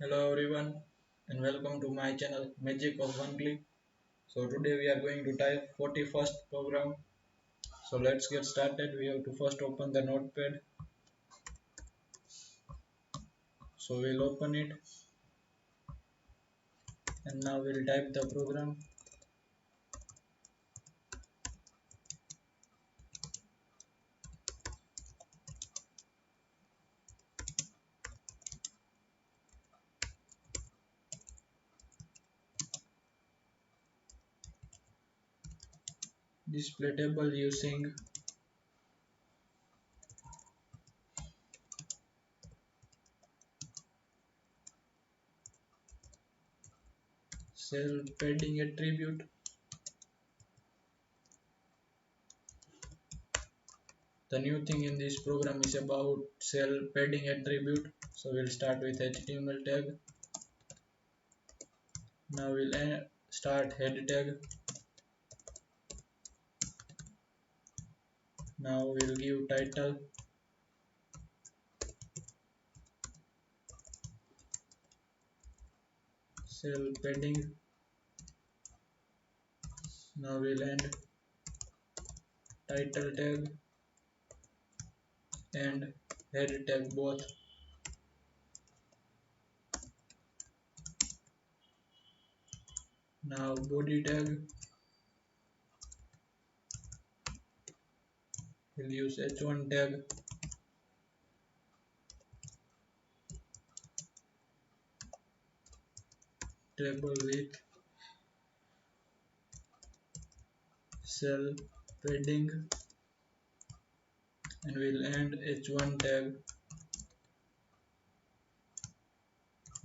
Hello everyone and welcome to my channel Magic of One Click. So today we are going to type 41st program. So let's get started. We have to first open the notepad. So we'll open it and now we'll type the program. Display table using cell padding attribute. The new thing in this program is about cell padding attribute. So we'll start with HTML tag. Now we'll start head tag. Now we'll give title, cell padding. Now we'll end title tag and head tag both. Now body tag, we'll use h1 tag. Table with cell padding and we'll end h1 tag.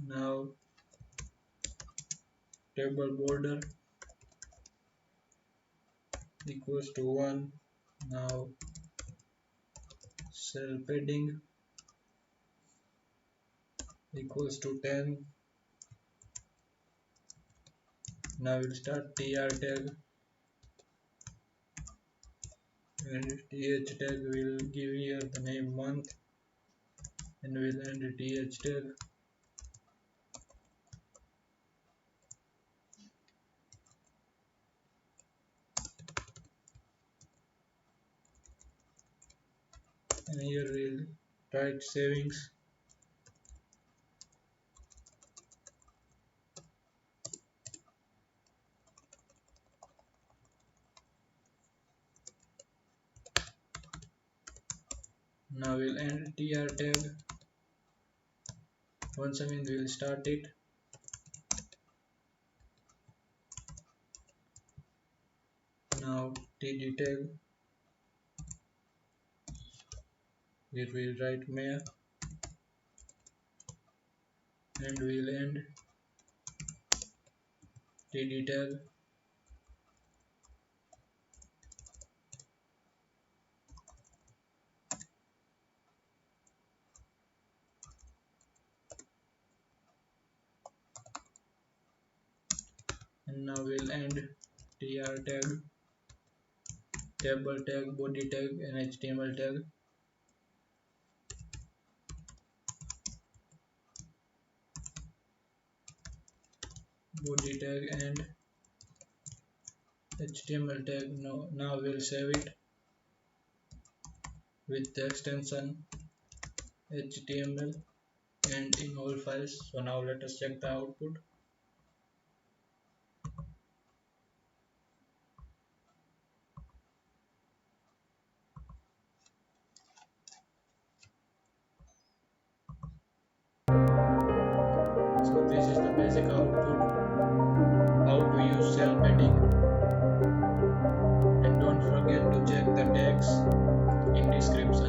Now table border equals to 1. Now cell padding equals to 10. Now we'll start tr tag and th tag will give here the name month and we'll end th tag. And here we'll write savings. Now we'll end tr tag. Once again we'll start it. Now td tag, here we'll write may and we'll end td tag. And now we'll end tr tag, table tag, body tag and html tag. Body tag and html tag. Now we'll save it with the extension html and in all files. So now let us check the output. So this is the basic output, how to use cell padding, and don't forget to check the tags in description.